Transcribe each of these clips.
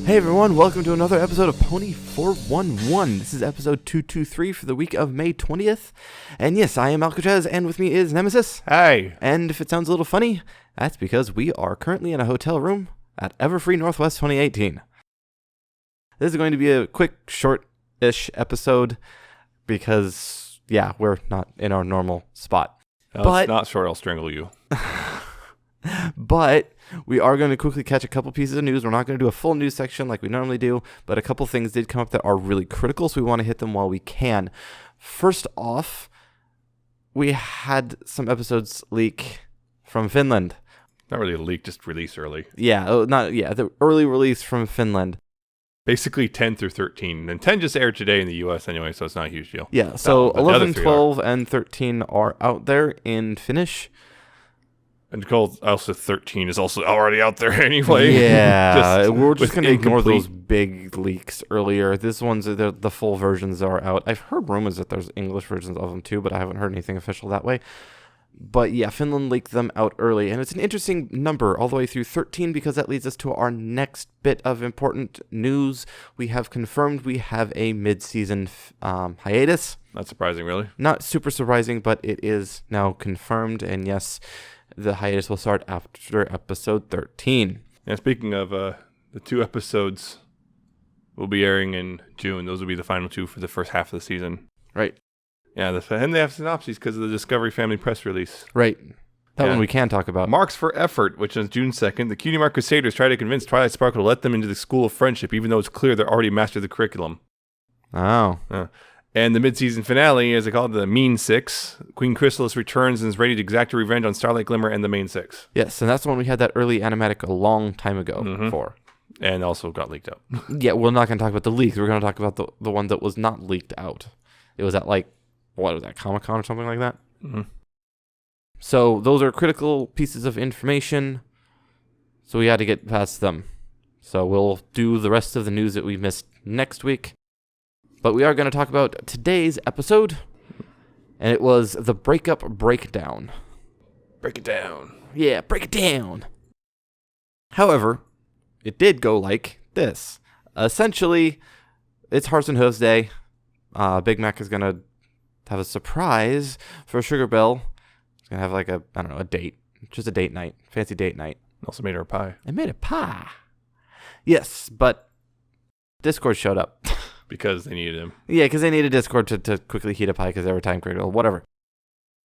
Hey everyone, welcome to another episode of Pony 411. This is episode 223 for the week of May 20th. And yes, I am Alca7raz, and with me is Nemesis. Hey. And if it sounds a little funny, that's because we are currently in a hotel room at Everfree Northwest 2018. This is going to be a quick, short-ish episode because, yeah, we're not in our normal spot. But it's not short, I'll strangle you. But we are going to quickly catch a couple pieces of news. We're not going to do a full news section like we normally do, but a couple things did come up that are really critical, so we want to hit them while we can. First off, we had some episodes leak from Finland. Not really a leak, just release early. The early release from Finland. Basically 10 through 13. And 10 just aired today in the US anyway, so it's not a huge deal. Yeah, so 11, 12, and 13 are out there in Finnish. And also 13 is also already out there anyway. Yeah, we're just going to ignore those big leaks earlier. This one's, the full versions are out. I've heard rumors that there's English versions of them too, but I haven't heard anything official that way. But yeah, Finland leaked them out early. And it's an interesting number all the way through 13 because that leads us to our next bit of important news. We have confirmed we have a mid-season hiatus. Not surprising, really. Not super surprising, but it is now confirmed. And yes, the hiatus will start after episode 13. And speaking of the two episodes will be airing in June. Those will be the final two for the first half of the season. Right. Yeah, and they have synopses because of the Discovery Family press release. Right. That one we can talk about. Marks for Effort, which is June 2nd. The Cutie Mark Crusaders try to convince Twilight Sparkle to let them into the School of Friendship, even though it's clear they're already mastered the curriculum. Oh. And the mid-season finale, as they call it, the Mean Six. Queen Chrysalis returns and is ready to exact her revenge on Starlight Glimmer and the Main Six. Yes, and that's the one we had that early animatic a long time ago for. And also got leaked out. Yeah, we're not going to talk about the leaks. We're going to talk about the one that was not leaked out. It was at what was that, Comic-Con or something like that? Mm-hmm. So those are critical pieces of information. So we had to get past them. So we'll do the rest of the news that we missed next week. But we are going to talk about today's episode. And it was the Breakup Breakdown. Break it down. Yeah, break it down. However, it did go like this. Essentially, it's Hearts and Hooves Day. Big Mac is going to have a surprise for Sugar Belle. He's going to have a date. Just a date night. Fancy date night. Also made her a pie. I made a pie. Yes, but Discord showed up. Because they needed him. Yeah, because they needed Discord to quickly heat a pie because they were time critical, whatever.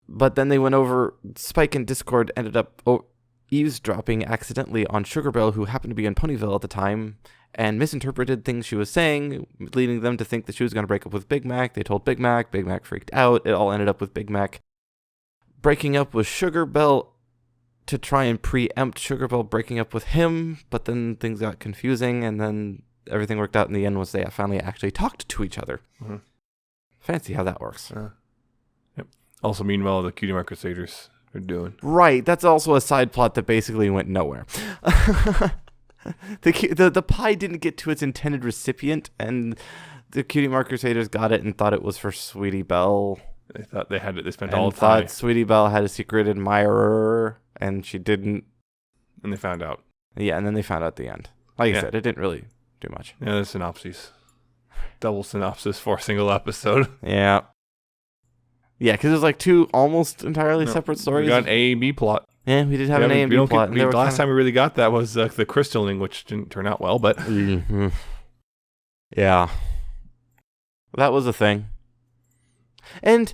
But then they went over, Spike and Discord ended up eavesdropping accidentally on Sugar Belle, who happened to be in Ponyville at the time, and misinterpreted things she was saying, leading them to think that she was going to break up with Big Mac. They told Big Mac freaked out. It all ended up with Big Mac breaking up with Sugar Belle to try and preempt Sugar Belle breaking up with him, but then things got confusing, and then everything worked out in the end was they finally actually talked to each other. Mm-hmm. Fancy how that works. Yep. Also, meanwhile, the Cutie Mark Crusaders are doing. Right. That's also a side plot that basically went nowhere. The pie didn't get to its intended recipient, and the Cutie Mark Crusaders got it and thought it was for Sweetie Belle. They thought they had it. They spent and all the time. Thought Sweetie Belle had a secret admirer, and she didn't. And they found out. Yeah, and then they found out at the end. Like I said, it didn't really do much. Yeah, the synopses. Double synopsis for a single episode. Yeah. Yeah, because there's two almost entirely separate stories. We got an A and B plot. Yeah, we did have an A and B plot. The last time we really got that was the crystalling, which didn't turn out well, but... Mm-hmm. Yeah. That was a thing. And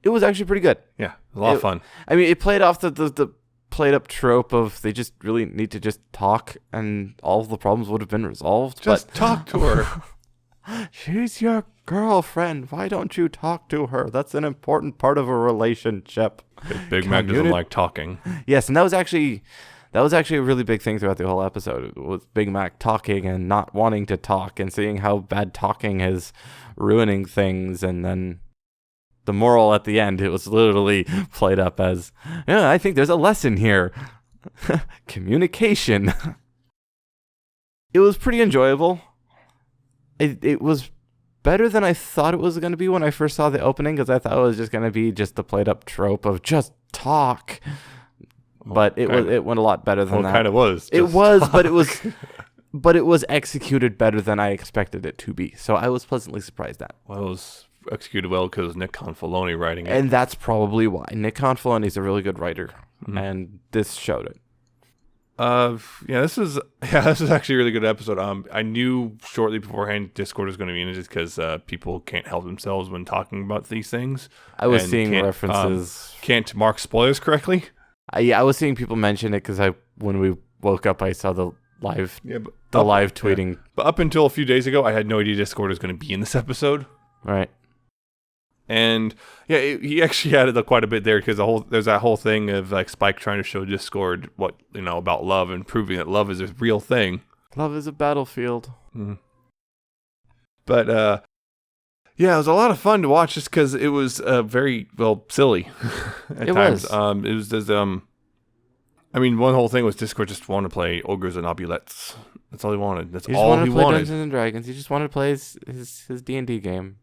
it was actually pretty good. Yeah, a lot of fun. I mean, it played off the played up trope of they just really need to just talk and all of the problems would have been resolved. Just talk to her. She's your girlfriend. Why don't you talk to her? That's an important part of a relationship. Big Mac doesn't like talking. Yes, and that was actually a really big thing throughout the whole episode. It was Big Mac talking and not wanting to talk and seeing how bad talking is ruining things. And then the moral at the end, it was literally played up as, yeah, I think there's a lesson here. Communication. It was pretty enjoyable. It was better than I thought it was going to be when I first saw the opening, because I thought it was just going to be just the played up trope of just talk. But it went a lot better than that. It kind of was. It was, but it was but it was executed better than I expected it to be. So I was pleasantly surprised at. Well, it was executed well because Nick Confalone writing it. And that's probably why. Nick Confalone is a really good writer, and this showed it. This is actually a really good episode. I knew shortly beforehand Discord was going to be in it just because people can't help themselves when talking about these things. I was seeing references. Can't mark spoilers correctly. I was seeing people mention it because when we woke up, I saw the live tweeting. Yeah. But up until a few days ago, I had no idea Discord was going to be in this episode. Right. And yeah, he actually added quite a bit there because there's that whole thing of like Spike trying to show Discord what about love and proving that love is a real thing. Love is a battlefield. Mm-hmm. But it was a lot of fun to watch just because it was very silly at times. It was just one whole thing was Discord just wanted to play ogres and obulettes. That's all he wanted. That's all he wanted. Dungeons and Dragons. He just wanted to play his D&D game.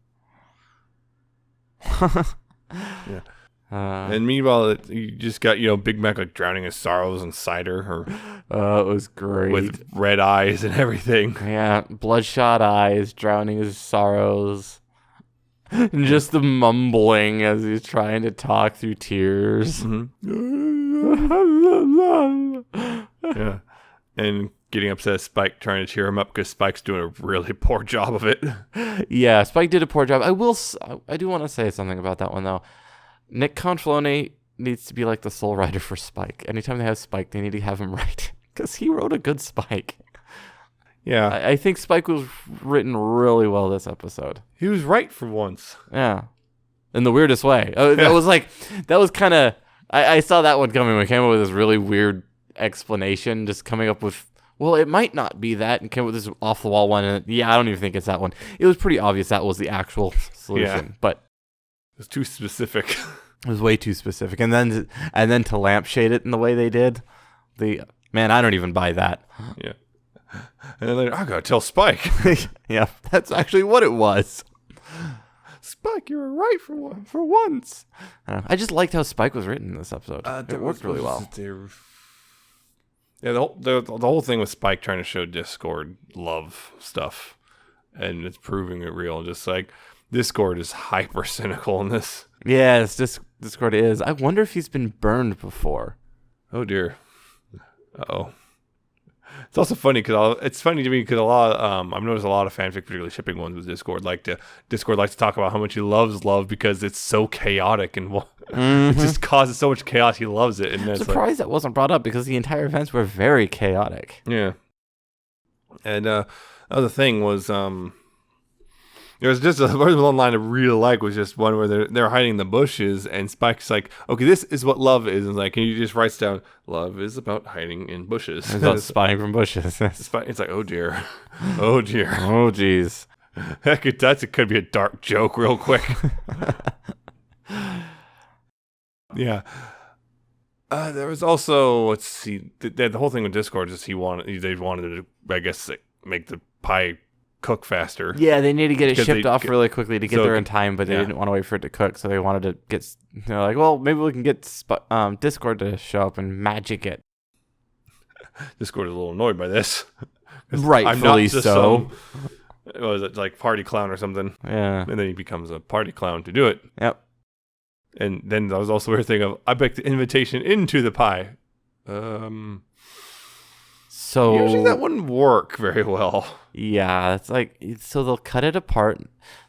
Yeah. And meanwhile, you just got Big Mac like drowning his sorrows in cider, it was great with red eyes and everything. Yeah, bloodshot eyes, drowning his sorrows, and just the mumbling as he's trying to talk through tears. Yeah, and getting upset at Spike trying to cheer him up because Spike's doing a really poor job of it. Yeah, Spike did a poor job. I do want to say something about that one, though. Nick Confalone needs to be like the sole writer for Spike. Anytime they have Spike, they need to have him write, because he wrote a good Spike. Yeah. I think Spike was written really well this episode. He was right for once. Yeah. In the weirdest way. That was kind of... I saw that one coming. We came up with this really weird explanation, just coming up with... Well, it might not be that, and came up with this off-the-wall one, and I don't even think it's that one. It was pretty obvious that was the actual solution, but... It was too specific. It was way too specific. And then to lampshade it in the way they did, I don't even buy that. Yeah. And then I gotta tell Spike. Yeah, that's actually what it was. Spike, you were right for once. I just liked how Spike was written in this episode. It worked really well. Yeah, the whole thing with Spike trying to show Discord love stuff, and it's proving it real. Just like Discord is hyper cynical in this. Yes, Discord is. I wonder if he's been burned before. Oh dear. Uh-oh. It's also funny because it's funny to me because I've noticed a lot of fanfic, particularly shipping ones with Discord, Discord likes to talk about how much he loves love because it's so chaotic and it just causes so much chaos. He loves it. And I'm surprised that wasn't brought up because the entire events were very chaotic. Yeah. And the other thing was there was just one line I really like was just one where they're hiding in the bushes and Spike's like, okay, this is what love is. And like, and he just writes down, love is about hiding in bushes. It's about spying from bushes. It's like, oh dear. Oh dear. Oh geez. It could be a dark joke real quick. Yeah. There was also, let's see, the whole thing with Discord is they wanted to, I guess, make the pie cook faster. Yeah, they need to get it shipped off really quickly to get there in time, but they didn't want to wait for it to cook, so they wanted to get, like, well, maybe we can get Discord to show up and magic it. Discord is a little annoyed by this. Rightfully so. Was it like party clown or something? Yeah. And then he becomes a party clown to do it. Yep. And then there was also a weird thing of, I baked the invitation into the pie. So usually that wouldn't work very well. Yeah, it's like, so they'll cut it apart,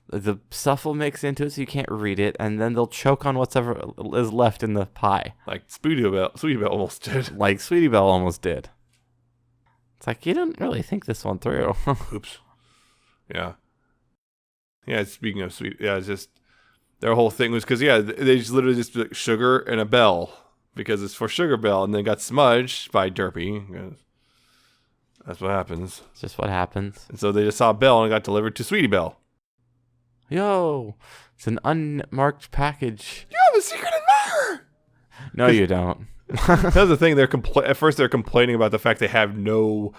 the stuff will mix into it so you can't read it, and then they'll choke on whatever is left in the pie. Like Sweetie Belle almost did. Like Sweetie Belle almost did. It's like, you didn't really think this one through. Oops. Yeah. Yeah, speaking of sweet, it's just, their whole thing was, because, they just literally just like sugar and a bell, because it's for Sugar Bell, and then got smudged by Derpy. That's what happens. It's just what happens. And so they just saw Belle and it got delivered to Sweetie Belle. Yo, it's an unmarked package. You have a secret admirer! No, you don't. That's the thing. At first they're complaining about the fact they have no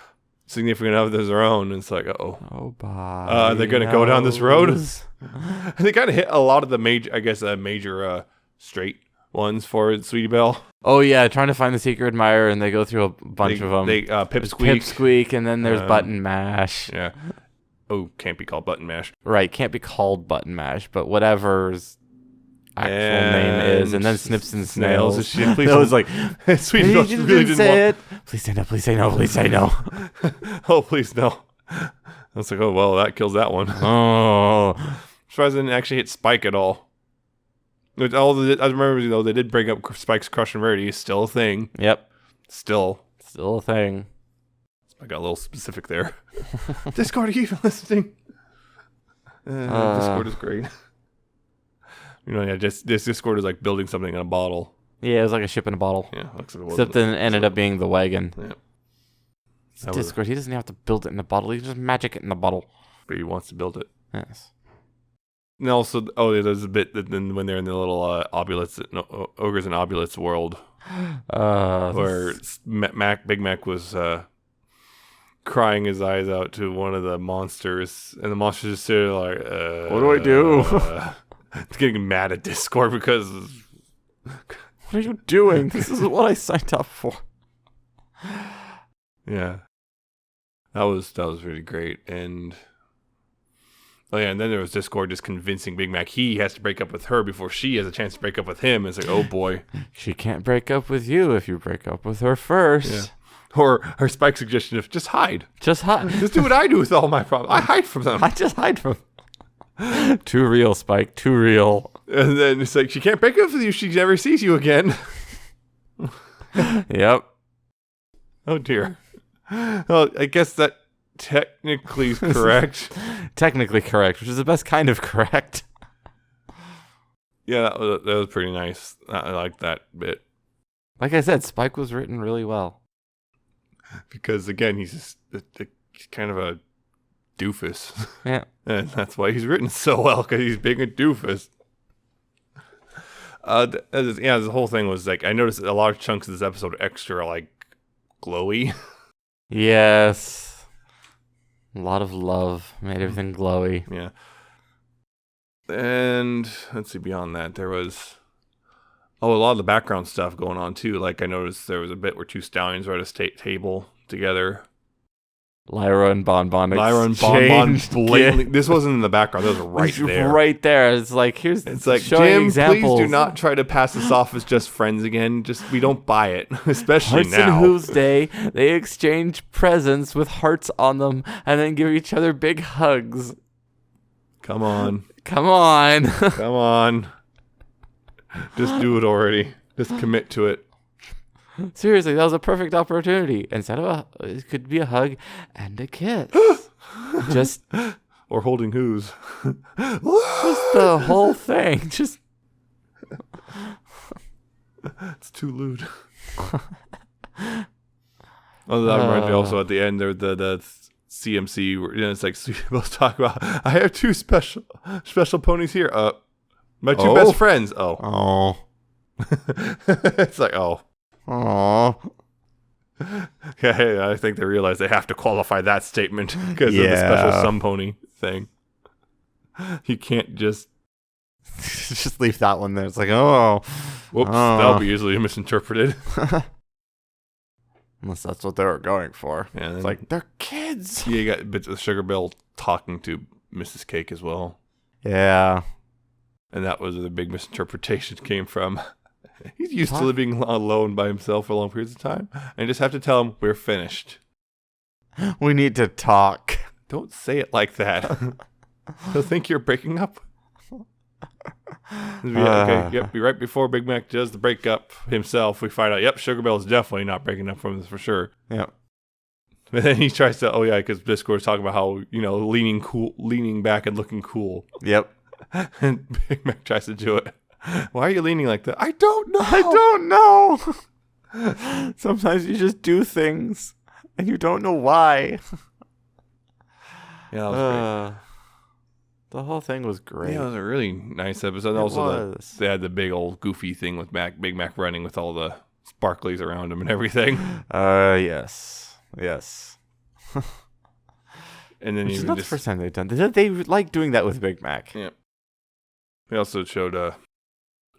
significant others of their own. And it's like, oh, bye. They're going to go down this road? And they kind of hit a lot of the major straight ones for Sweetie Belle. Oh, yeah, trying to find the secret admirer, and they go through a bunch of them. Pipsqueak, and then there's Button Mash. Yeah. Oh, can't be called Button Mash. Right, can't be called Button Mash, but whatever's actual name is. And then Snips and Snails. That was like, Sweetie Belle really didn't say it. Please say no, please say no, please say no. Oh, please no. I was like, oh, well, that kills that one. Oh. I'm surprised I didn't actually hit Spike at all. I remember, they did bring up Spike's crush on Rarity. Still a thing. Yep. Still a thing. I got a little specific there. Discord, are you even listening? Discord is great. This Discord is like building something in a bottle. Yeah, it was like a ship in a bottle. Yeah, looks like it was. Except then it ended up being the wagon. Yeah. Discord, he doesn't have to build it in a bottle. He can just magic it in a bottle. But he wants to build it. Yes. And also, there's a bit that then when they're in the little Ogres and Obulets world, where Big Mac was crying his eyes out to one of the monsters, and the monsters just sitting like, what do I do? It's getting mad at Discord because, what are you doing? This isn't what I signed up for. Yeah, that was really great. And and then there was Discord just convincing Big Mac he has to break up with her before she has a chance to break up with him. It's like, oh boy, she can't break up with you if you break up with her first. Yeah. Or her Spike suggestion of just hide. Just hide. Just do what I do with all my problems. I hide from them. I just hide from them. Too real, Spike. Too real. And then it's like, she can't break up with you. She never sees you again. Yep. Oh, dear. Well, I guess that technically is correct. Technically correct, which is the best kind of correct. Yeah, that was pretty nice. I like that bit. Like I said, Spike was written really well. Because, again, he's just he's kind of a doofus. Yeah. And that's why he's written so well, because he's being a doofus. The whole thing was like, I noticed a lot of chunks of this episode extra, like, glowy. Yes. A lot of love made everything glowy. Yeah. And let's see, beyond that, there was a lot of the background stuff going on too. Like, I noticed there was a bit where two stallions were at a table together. Lyra and Bonbon blatantly. This wasn't in the background. This was right there. Right there. It's like, it's like, showing Jim, examples. Please do not try to pass us off as just friends again. We don't buy it, especially Hearts now. and Hooves Day, they exchange presents with hearts on them and then give each other big hugs. Come on. Come on. Come on. Just do it already. Just commit to it. Seriously, that was a perfect opportunity. Instead of it could be a hug and a kiss. Just or holding who's. Just the whole thing. Just it's too lewd. Oh, that reminds me also at the end there the CMC where, it's like supposed to talk about I have two special ponies here. My two best friends. Oh. It's like, oh. Aww. Yeah, I think they realize they have to qualify that statement because of the special some pony thing. You can't just leave that one there. It's like, oh. Whoops, that'll be easily misinterpreted. Unless that's what they were going for. Yeah, it's like, they're kids. Yeah, you got bits of Sugar Bill talking to Mrs. Cake as well. Yeah. And that was where the big misinterpretation came from. He's used to living alone by himself for long periods of time. And you just have to tell him, we're finished. We need to talk. Don't say it like that. He'll think you're breaking up. Right before Big Mac does the breakup himself, we find out, Sugar Bill is definitely not breaking up from this for sure. Yep. But then he tries to, because Discord's talking about how, leaning back and looking cool. Yep. And Big Mac tries to do it. Why are you leaning like that? I don't know. Sometimes you just do things and you don't know why. Yeah, that was great. The whole thing was great. Yeah, it was a really nice episode. And also, they had the big old goofy thing with Big Mac running with all the sparklies around him and everything. Yes. And then Which is not the first time they've done. They like doing that with Big Mac. Yeah. They also showed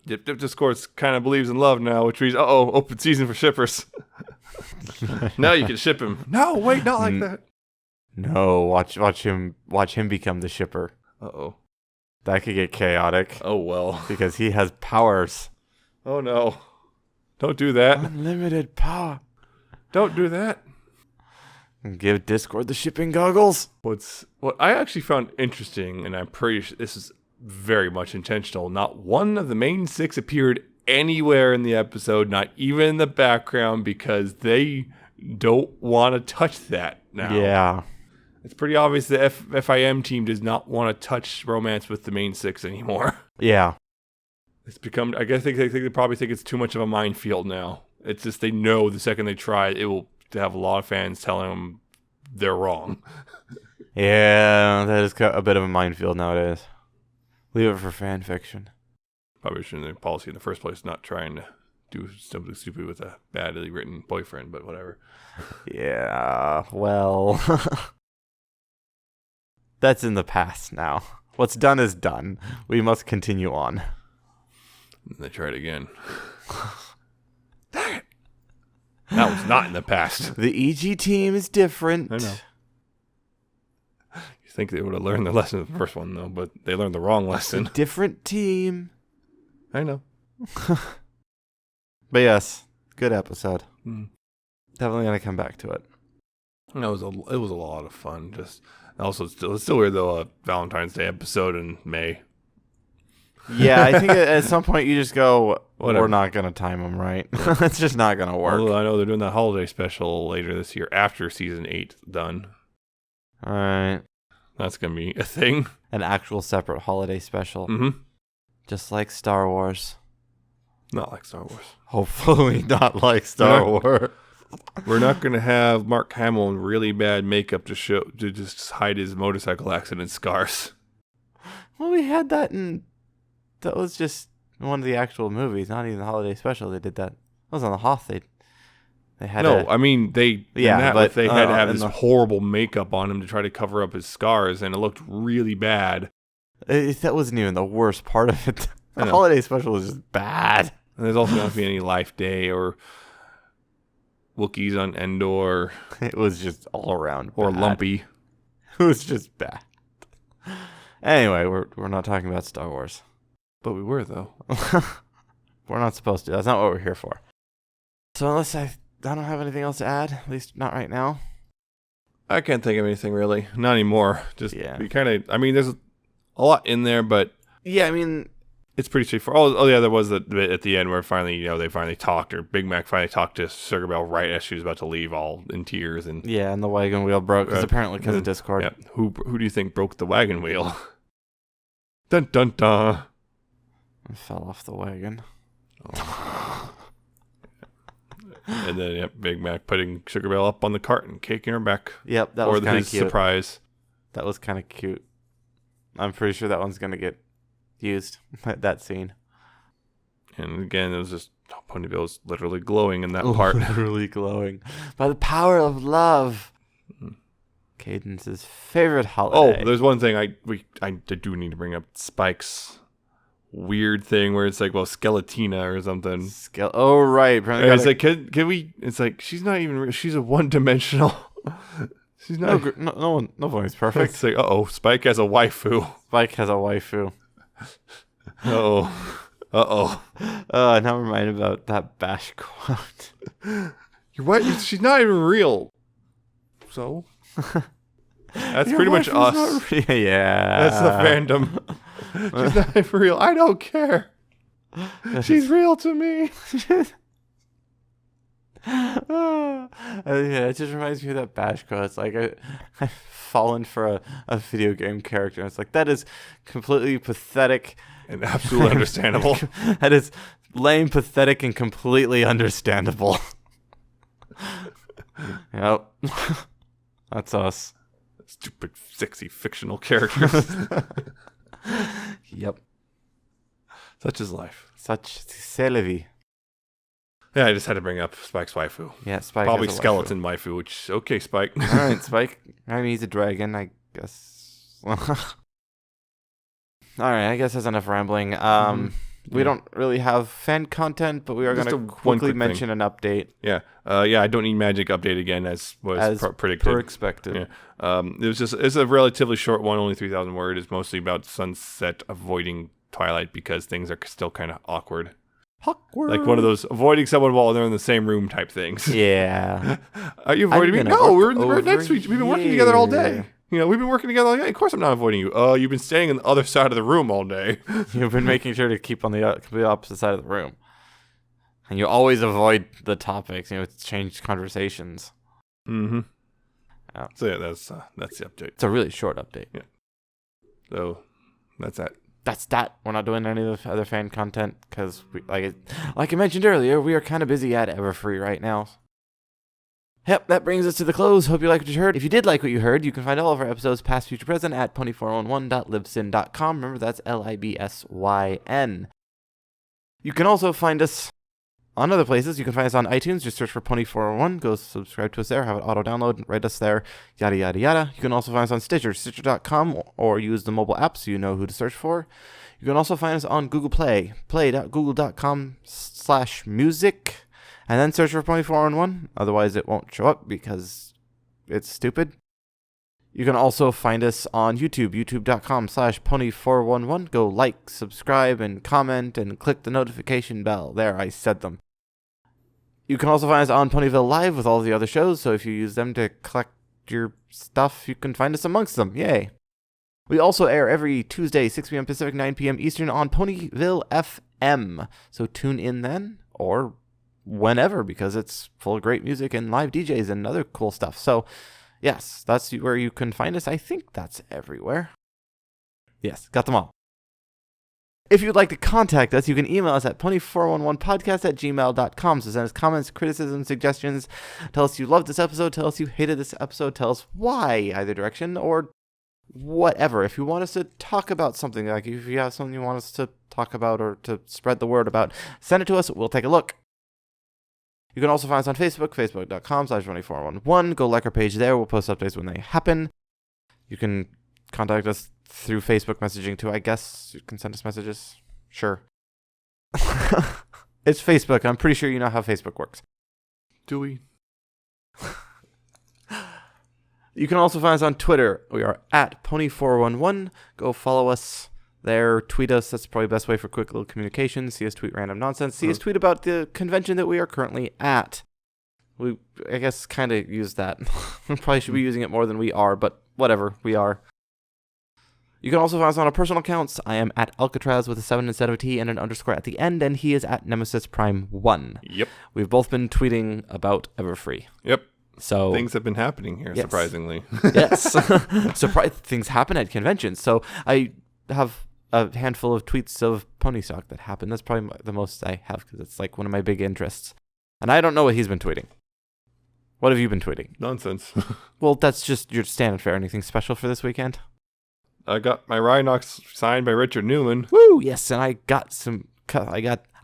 Dip Discord kind of believes in love now, which means, open season for shippers. Now you can ship him. No, wait, not like that. No, watch him become the shipper. Uh-oh. That could get chaotic. Oh, well. Because he has powers. Oh, no. Don't do that. Unlimited power. Don't do that. Give Discord the shipping goggles. What I actually found interesting, and I'm pretty sure this is very much intentional, not one of the main 6 appeared anywhere in the episode, not even in the background, because they don't want to touch that now. Yeah. It's pretty obvious the FIM team does not want to touch romance with the main 6 anymore. Yeah. It's become, I guess they probably think it's too much of a minefield now. It's just they know the second they try it will have a lot of fans telling them they're wrong. Yeah, that is a bit of a minefield nowadays. Leave it for fan fiction. Probably shouldn't have policy in the first place, not trying to do something stupid with a badly written boyfriend, but whatever. Yeah, well, that's in the past now. What's done is done. We must continue on. And they tried again. Dang it! That was not in the past. The EG team is different. I know. You think they would have learned the lesson of the first one, though, but they learned the wrong lesson. Different team. I know. But yes, good episode. Definitely gonna come back to it. It was a lot of fun. Just also it's still weird though. A Valentine's Day episode in May. Yeah, I think at some point you just go, whatever. We're not gonna time them right. It's just not gonna work. Although I know they're doing that holiday special later this year after season 8's done. All right, that's gonna be a thing. An actual separate holiday special. Mm-hmm. Just like Star Wars. Not like Star Wars. Hopefully not like Star Wars. We're not going to have Mark Hamill in really bad makeup to just hide his motorcycle accident scars. Well, we had that that was just one of the actual movies, not even the holiday special. They did that. It was on the Hoth. They had they had to have this horrible makeup on him to try to cover up his scars, and it looked really bad. That wasn't even the worst part of it. The holiday special was just bad. And there's also not going to be any Life Day or Wookiees on Endor. It was just all around or bad. Lumpy. It was just bad. Anyway, we're not talking about Star Wars. But we were, though. We're not supposed to. That's not what we're here for. So unless I don't have anything else to add, at least not right now. I can't think of anything really. Not anymore. Just we kind of, there's a lot in there, but yeah, it's pretty straightforward. Oh yeah, there was the bit at the end where finally, they finally talked, or Big Mac finally talked to Sugar Belle right as she was about to leave, all in tears, and and the wagon wheel broke apparently because of Discord. Yeah. Who do you think broke the wagon wheel? Dun dun dun. I fell off the wagon. Oh. And then Big Mac putting Sugar Belle up on the cart and caking her back. Yep, that was kind of cute. Surprise. That was kind of cute. I'm pretty sure that one's gonna get used, that scene. And again, it was just Ponyville was literally glowing in that part. Literally glowing by the power of love. Cadence's favorite holiday. Oh, there's one thing I do need to bring up. Spike's weird thing where it's like, Skeletina or something. Oh, right. It's like, can we? It's like she's not even real. She's a one-dimensional. She's not. No one's perfect. It's like, Spike has a waifu. Spike has a waifu. Now I'm reminded about that Bash quote. You're what? She's not even real. So that's pretty much us. Yeah, that's the fandom. She's not even real. I don't care. She's real to me. It just reminds me of that Bash quote. It's like I've fallen for a video game character. It's like, that is completely pathetic and absolutely understandable. That is lame, pathetic, and completely understandable. Yep. That's us. Stupid, sexy, fictional characters. Yep. Such is life. C'est la vie. Yeah, I just had to bring up Spike's waifu. Yeah, Spike. Probably skeleton waifu, which, okay, Spike. All right, Spike. He's a dragon, I guess. All right, I guess that's enough rambling. We don't really have fan content, but we are going to quickly mention an update. Yeah. I don't need magic update again, as was predicted. Per expected. Yeah. It's a relatively short one, only 3,000 words. It's mostly about Sunset avoiding Twilight because things are still kind of awkward. Like one of those avoiding someone while they're in the same room type things. Yeah. Are you avoiding me? No, we're next week. We've been working together all day. We've been working together all day. Of course I'm not avoiding you. You've been staying on the other side of the room all day. You've been making sure to keep on the complete opposite side of the room. And you always avoid the topics, change conversations. Mm-hmm. Yeah. So that's the update. It's a really short update. Yeah. So that's that. That's that. We're not doing any of the other fan content because, like I mentioned earlier, we are kind of busy at Everfree right now. Yep, that brings us to the close. Hope you liked what you heard. If you did like what you heard, you can find all of our episodes, past, future, present, at pony411.libsyn.com. Remember, that's LIBSYN. You can also find us on other places. You can find us on iTunes. Just search for Pony411. Go subscribe to us there. Have it auto-download. Write us there. Yada, yada, yada. You can also find us on Stitcher, Stitcher.com, or use the mobile app so you know who to search for. You can also find us on Google Play. Play.google.com/music. And then search for Pony411. Otherwise, it won't show up because it's stupid. You can also find us on YouTube, youtube.com/Pony411. Go like, subscribe, and comment, and click the notification bell. There, I said them. You can also find us on Ponyville Live with all the other shows, so if you use them to collect your stuff, you can find us amongst them. Yay. We also air every Tuesday, 6 p.m. Pacific, 9 p.m. Eastern on Ponyville FM. So tune in then, or whenever, because it's full of great music and live DJs and other cool stuff. So, yes, that's where you can find us. I think that's everywhere. Yes, got them all. If you'd like to contact us, you can email us at pony411podcast@gmail.com. So send us comments, criticisms, suggestions. Tell us you loved this episode. Tell us you hated this episode. Tell us why, either direction, or whatever. If you want us to talk about something, like if you have something you want us to talk about or to spread the word about, send it to us. We'll take a look. You can also find us on Facebook, facebook.com/Pony411. Go like our page there. We'll post updates when they happen. You can contact us through Facebook messaging too, I guess. You can send us messages. Sure. It's Facebook. I'm pretty sure you know how Facebook works. Do we? You can also find us on Twitter. We are at Pony411. Go follow us there. Tweet us. That's probably the best way for quick little communication. See us tweet random nonsense. See us tweet about the convention that we are currently at. We, I guess, kind of use that. We probably should be using it more than we are, but whatever. We are. You can also find us on our personal accounts. I am at Alca7raz with a 7 instead of a T and an underscore at the end, and he is at Nemesis Prime 1. Yep. We've both been tweeting about Everfree. Yep. So things have been happening here, yes. Surprisingly. Yes. Things happen at conventions. So I have a handful of tweets of pony stock that happen. That's probably the most I have because it's like one of my big interests. And I don't know what he's been tweeting. What have you been tweeting? Nonsense. Well, that's just your standard fare. Anything special for this weekend? I got my Rhinox signed by Richard Newman. Woo! Yes, and I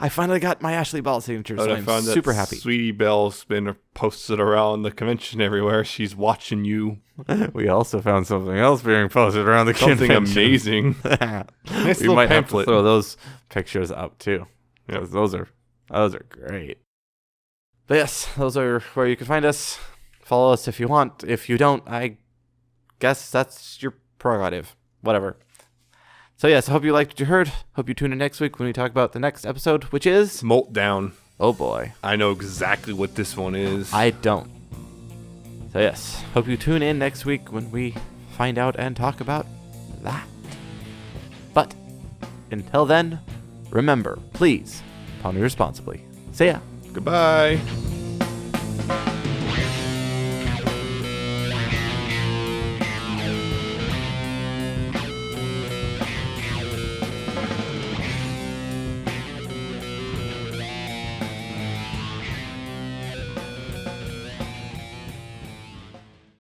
finally got my Ashley Ball signature, so I'm super happy. Sweetie Belle's been posted around the convention everywhere. She's watching you. We also found something else being posted around the convention. Something amazing. Nice we might have to throw those pictures up too. Yep. Those are great. But yes, those are where you can find us. Follow us if you want. If you don't, I guess that's your prerogative. Whatever. So yes, I hope you liked what you heard. Hope you tune in next week when we talk about the next episode, which is Meltdown. Oh boy. I know exactly what this one is. I don't. So yes, hope you tune in next week when we find out and talk about that. But until then, remember, please pony responsibly. See ya. Goodbye.